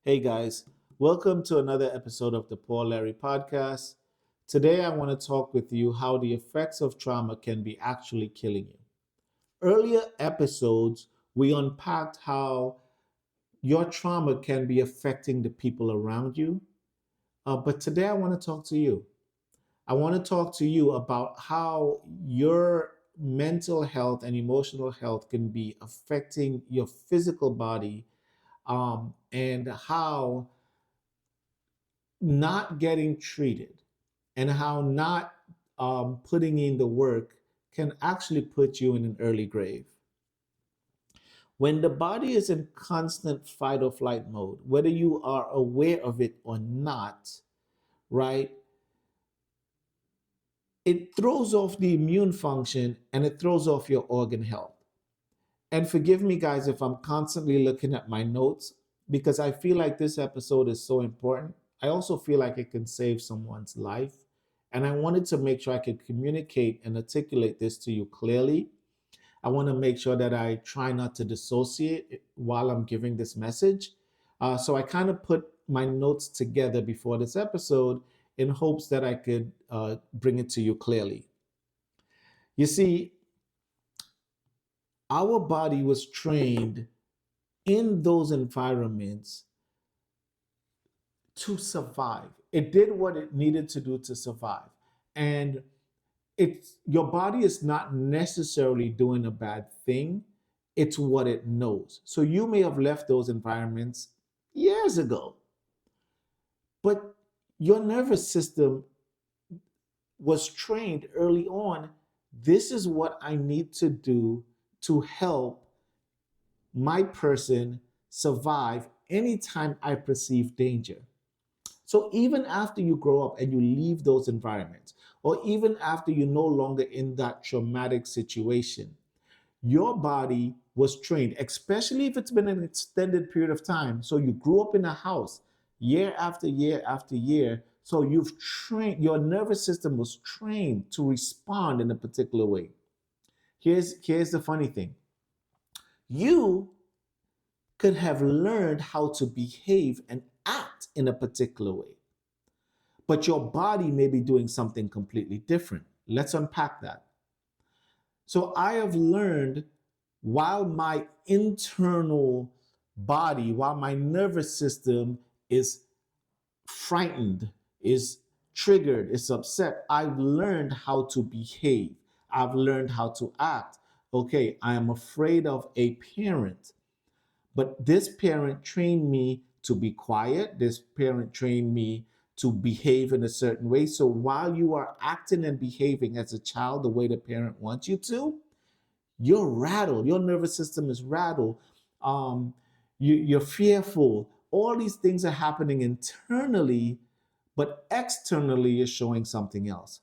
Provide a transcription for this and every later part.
Hey guys, welcome to another episode of the Paul Larry podcast. Today I want to talk with you how the effects of trauma can be actually killing you. Earlier episodes, we unpacked how your trauma can be affecting the people around you. But today I want to talk to you. I want to talk to you about how your mental health and emotional health can be affecting your physical body, and how not getting treated and how not putting in the work can actually put you in an early grave. When the body is in constant fight or flight mode, whether you are aware of it or not, right, it throws off the immune function and it throws off your organ health. And forgive me, guys, if I'm constantly looking at my notes because I feel like this episode is so important. I also feel like it can save someone's life. And I wanted to make sure I could communicate and articulate this to you clearly. I want to make sure that I try not to dissociate while I'm giving this message. So I kind of put my notes together before this episode in hopes that I could bring it to you clearly. You see, our body was trained in those environments to survive. It did what it needed to do to survive. And it's your body is not necessarily doing a bad thing. It's what it knows. So you may have left those environments years ago, but your nervous system was trained early on. This is what I need to do to help my person survive anytime I perceive danger. So even after you grow up and you leave those environments, or even after you're no longer in that traumatic situation, your body was trained, especially if it's been an extended period of time. So you grew up in a house year after year after year. So you've trained, your nervous system was trained to respond in a particular way. Here's the funny thing. You could have learned how to behave and act in a particular way, but your body may be doing something completely different. Let's unpack that. So I have learned while my internal body, while my nervous system is frightened, is triggered, is upset, I've learned how to behave. I've learned how to act. Okay, I am afraid of a parent. But this parent trained me to be quiet. This parent trained me to behave in a certain way. So while you are acting and behaving as a child the way the parent wants you to, you're rattled. Your nervous system is rattled. Um, you're fearful. All these things are happening internally, but externally, you're showing something else.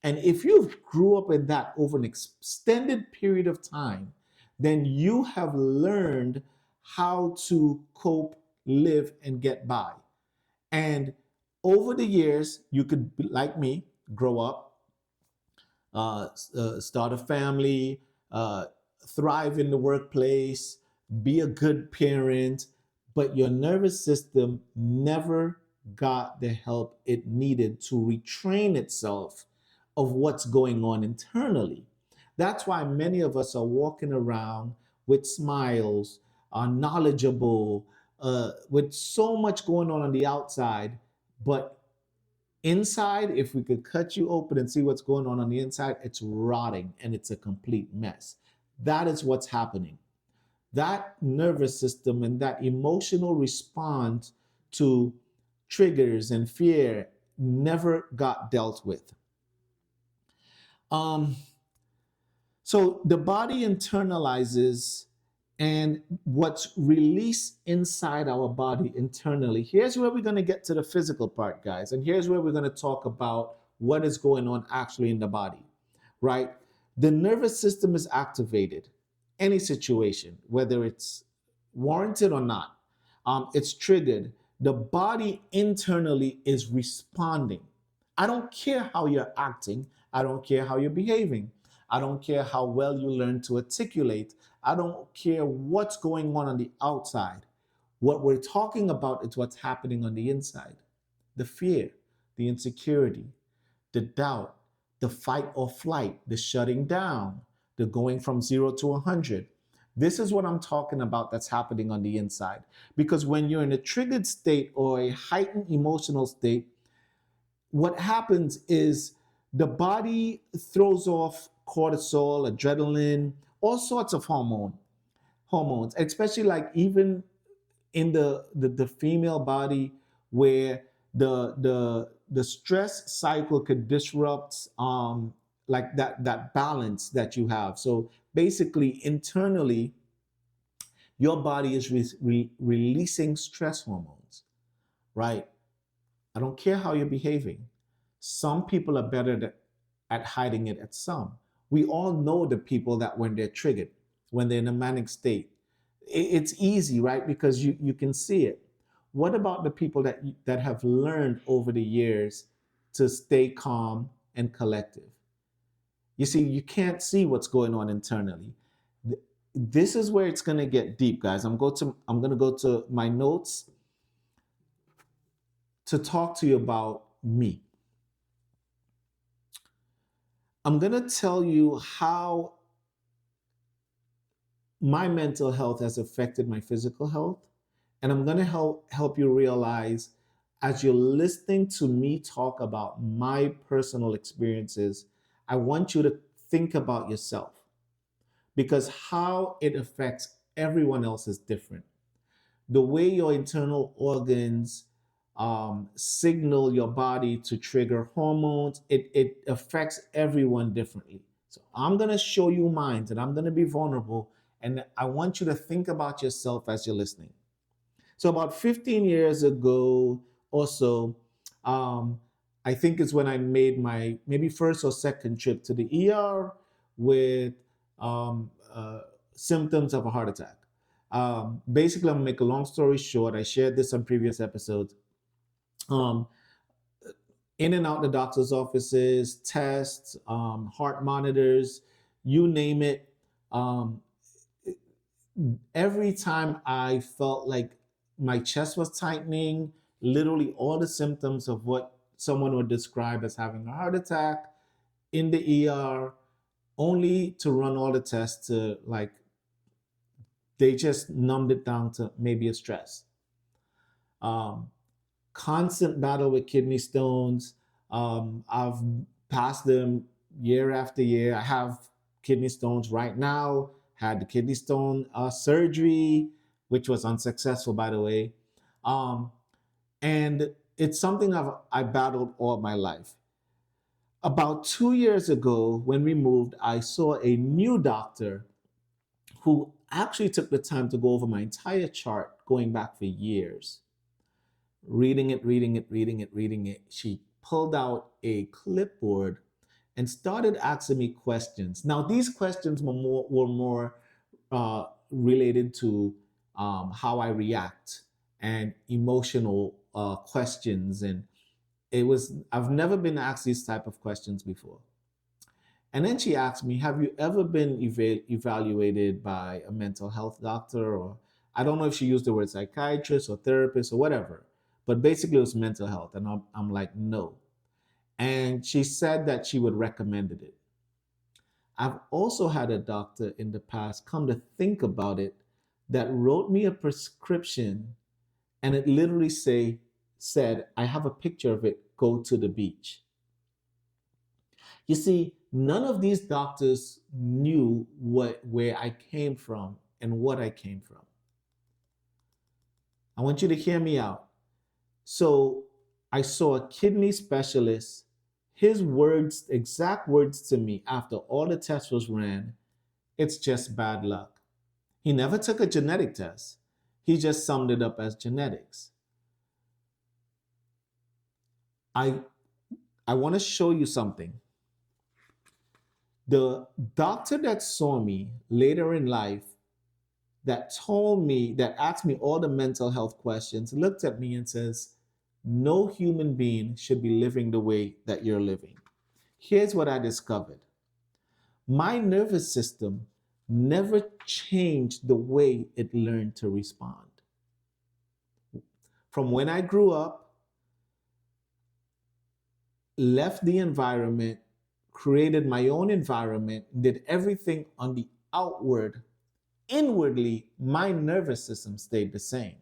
And if you grew up in that over an extended period of time, then you have learned how to cope, live, and get by. And over the years, you could, like me, grow up, start a family, uh, thrive in the workplace, be a good parent, but your nervous system never got the help it needed to retrain itself of what's going on internally. That's why many of us are walking around with smiles, are knowledgeable, with so much going on the outside, but inside, if we could cut you open and see what's going on the inside, it's rotting and it's a complete mess. That is what's happening. That nervous system and that emotional response to triggers and fear never got dealt with. Um, so the body internalizes, and what's released inside our body internally. Here's where we're going to get to the physical part, guys. And here's where we're going to talk about what is going on actually in the body, right? The nervous system is activated. Any situation, whether it's warranted or not, it's triggered. The body internally is responding. I don't care how you're acting. I don't care how you're behaving. I don't care how well you learn to articulate. I don't care what's going on the outside. What we're talking about is what's happening on the inside: the fear, the insecurity, the doubt, the fight or flight, the shutting down, the going from 0 to 100. This is what I'm talking about that's happening on the inside. Because when you're in a triggered state or a heightened emotional state, what happens is the body throws off cortisol, adrenaline, all sorts of hormones, especially like even in the female body, where the stress cycle could disrupt like that balance that you have. So basically internally your body is releasing stress hormones, right? I don't care how you're behaving. Some people are better at hiding it at some. We all know the people that when they're triggered, when they're in a manic state, it's easy, right? Because you can see it. What about the people that have learned over the years to stay calm and collective? You see, you can't see what's going on internally. This is where it's going to get deep, guys. I'm going to go to my notes to talk to you about me. I'm going to tell you how my mental health has affected my physical health. And I'm going to help you realize, as you're listening to me talk about my personal experiences, I want you to think about yourself, because how it affects everyone else is different. The way your internal organs signal your body to trigger hormones, it affects everyone differently. So I'm going to show you mine, and I'm going to be vulnerable. And I want you to think about yourself as you're listening. So about 15 years ago or so, um, I think is when I made my maybe first or second trip to the ER with um, uh, symptoms of a heart attack. Basically, I'm gonna make a long story short. I shared this on previous episodes. Um, in and out the doctor's offices, tests, heart monitors, you name it. Um, every time I felt like my chest was tightening, literally all the symptoms of what someone would describe as having a heart attack, in the ER, only to run all the tests to like, they just numbed it down to maybe a stress. Um, Constant battle with kidney stones. I've passed them year after year. I have kidney stones right now. Had the kidney stone surgery, which was unsuccessful, by the way. Um, and it's something I battled all my life. About 2 years ago, when we moved, I saw a new doctor who actually took the time to go over my entire chart going back for years. Reading it. She pulled out a clipboard and started asking me questions. Now, these questions were more related to how I react, and emotional questions. And I've never been asked these type of questions before. And then she asked me, have you ever been evaluated by a mental health doctor? Or I don't know if she used the word psychiatrist or therapist or whatever, but basically it was mental health. And I'm like, no. And she said that she would recommend it. I've also had a doctor in the past, come to think about it, that wrote me a prescription, and it literally said, I have a picture of it, go to the beach. You see, none of these doctors knew where I came from and what I came from. I want you to hear me out. So I saw a kidney specialist. His words, exact words to me after all the tests was ran, it's just bad luck. He never took a genetic test. He just summed it up as genetics. I want to show you something. The doctor that saw me later in life, that asked me all the mental health questions, looked at me and says, no human being should be living the way that you're living. Here's what I discovered. My nervous system never changed the way it learned to respond. from when I grew up, left the environment, created my own environment, did everything on the outward, inwardly, my nervous system stayed the same.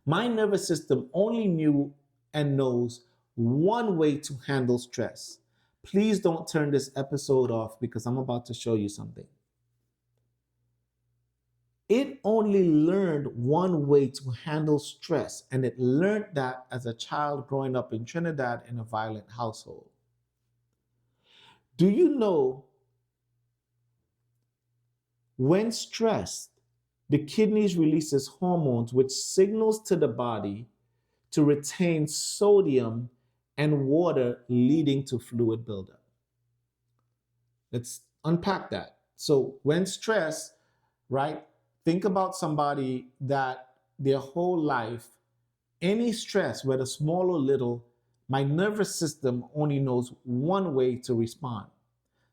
My nervous system only knew and knows one way to handle stress. Please don't turn this episode off because I'm about to show you something. It only learned one way to handle stress, and it learned that as a child growing up in Trinidad in a violent household. Do you know when stressed, the kidneys releases hormones which signals to the body to retain sodium and water, leading to fluid buildup? Let's unpack that. So when stressed, right, think about somebody that their whole life, any stress, whether small or little, my nervous system only knows one way to respond.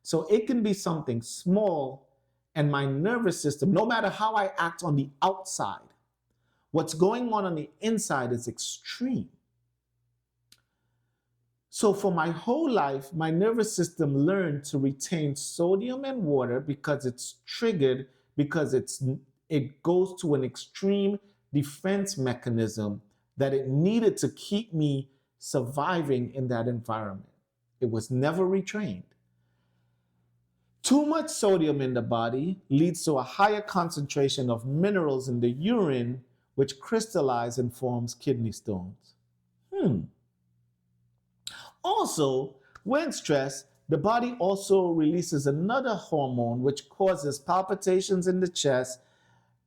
So it can be something small, and my nervous system, no matter how I act on the outside, what's going on the inside is extreme. So for my whole life, my nervous system learned to retain sodium and water because it's triggered, because it goes to an extreme defense mechanism that it needed to keep me surviving in that environment. It was never retrained. Too much sodium in the body leads to a higher concentration of minerals in the urine, which crystallize and forms kidney stones. Also, when stressed, the body also releases another hormone which causes palpitations in the chest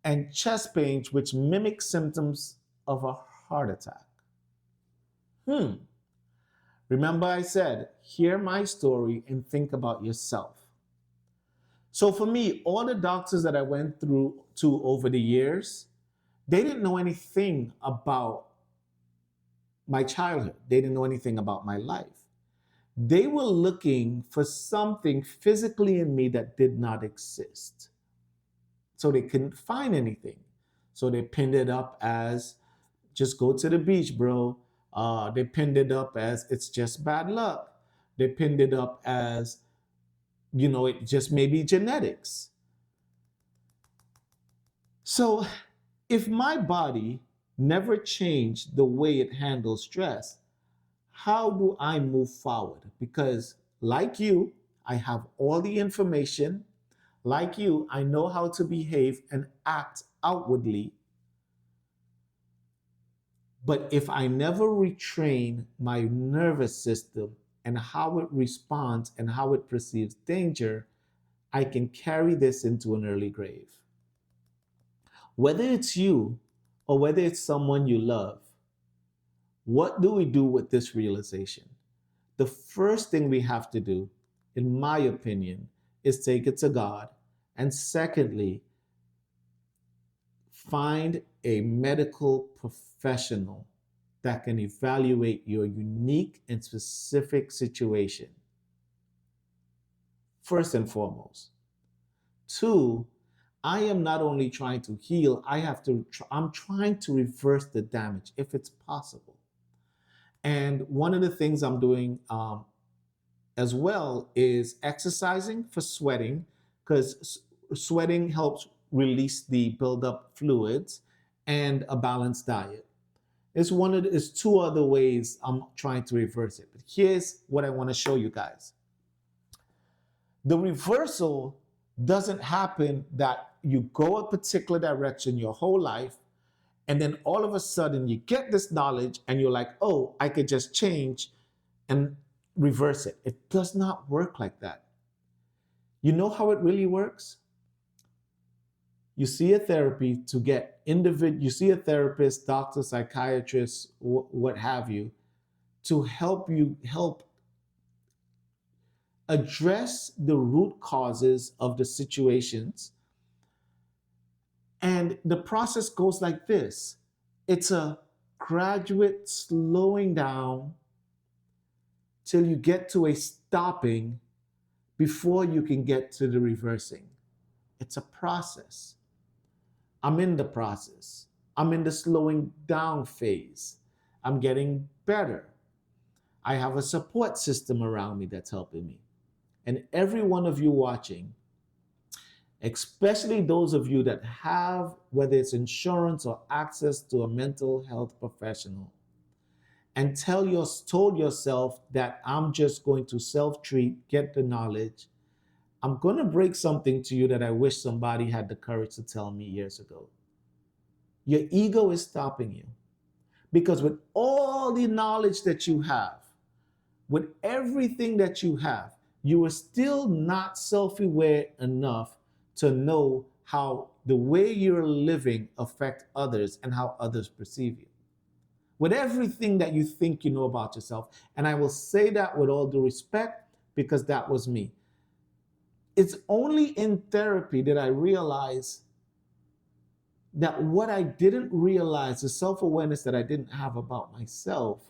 and chest pains, which mimic symptoms of a heart attack. Remember I said, hear my story and think about yourself. So for me, all the doctors that I went through to over the years, they didn't know anything about my childhood. They didn't know anything about my life. They were looking for something physically in me that did not exist. So they couldn't find anything. So they pinned it up as, just go to the beach, bro. They pinned it up as, it's just bad luck. They pinned it up as, it just may be genetics. So if my body never changed the way it handles stress, how do I move forward? Because like you, I have all the information. Like you, I know how to behave and act outwardly. But if I never retrain my nervous system and how it responds and how it perceives danger, I can carry this into an early grave. Whether it's you or whether it's someone you love, what do we do with this realization? The first thing we have to do, in my opinion, is take it to God. And secondly, find a medical professional that can evaluate your unique and specific situation. First and foremost. Two, I am not only trying to heal, I'm trying to reverse the damage if it's possible. And one of the things I'm doing as well is exercising for sweating, because sweating helps release the buildup fluids, and a balanced diet. It's two other ways I'm trying to reverse it. But here's what I want to show you guys. The reversal doesn't happen that you go a particular direction your whole life, and then all of a sudden you get this knowledge and you're like, oh, I could just change and reverse it. It does not work like that. You know how it really works? You see a therapy to get you see a therapist, doctor, psychiatrist, what have you, to help address the root causes of the situations. And the process goes like this. It's a graduate slowing down till you get to a stopping before you can get to the reversing. It's a process. I'm in the process. I'm in the slowing down phase. I'm getting better. I have a support system around me that's helping me. And every one of you watching, especially those of you that have, whether it's insurance or access to a mental health professional, and told yourself that I'm just going to self-treat, get the knowledge. I'm going to break something to you that I wish somebody had the courage to tell me years ago. Your ego is stopping you because with all the knowledge that you have, with everything that you are still not self-aware enough to know how the way you're living affect others and how others perceive you. With everything that you think you know about yourself, and I will say that with all due respect because that was me. It's only in therapy that I realize that what I didn't realize, the self-awareness that I didn't have about myself,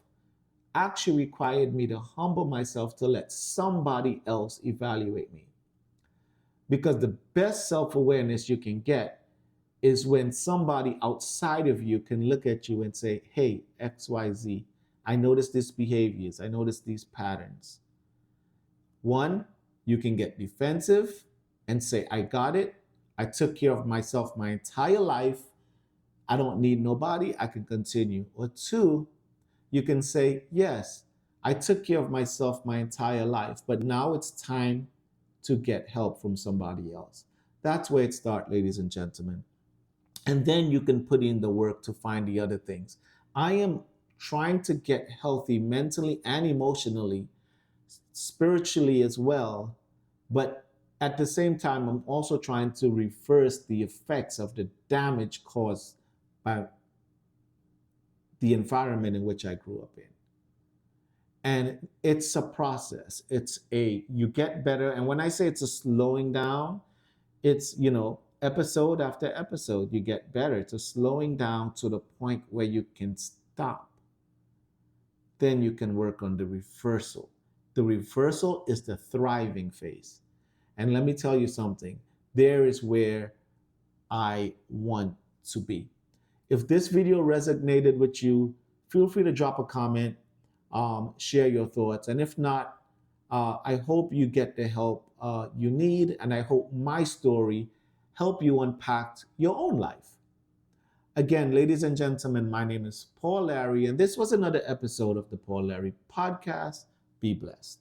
actually required me to humble myself to let somebody else evaluate me. Because the best self-awareness you can get is when somebody outside of you can look at you and say, hey, XYZ, I notice these behaviors, I notice these patterns. One, you can get defensive and say, I got it. I took care of myself my entire life. I don't need nobody. I can continue. Or two, you can say, yes, I took care of myself my entire life, but now it's time to get help from somebody else. That's where it starts, ladies and gentlemen. And then you can put in the work to find the other things. I am trying to get healthy mentally and emotionally, spiritually as well. But at the same time, I'm also trying to reverse the effects of the damage caused by the environment in which I grew up in. And it's a process. You get better. And when I say it's a slowing down, it's, episode after episode, you get better. It's a slowing down to the point where you can stop. Then you can work on the reversal. The reversal is the thriving phase. And let me tell you something, there is where I want to be. If this video resonated with you, feel free to drop a comment, share your thoughts. And if not, I hope you get the help you need. And I hope my story help you unpack your own life. Again, ladies and gentlemen, my name is Paul Larry, and this was another episode of the Paul Larry Podcast. Be blessed.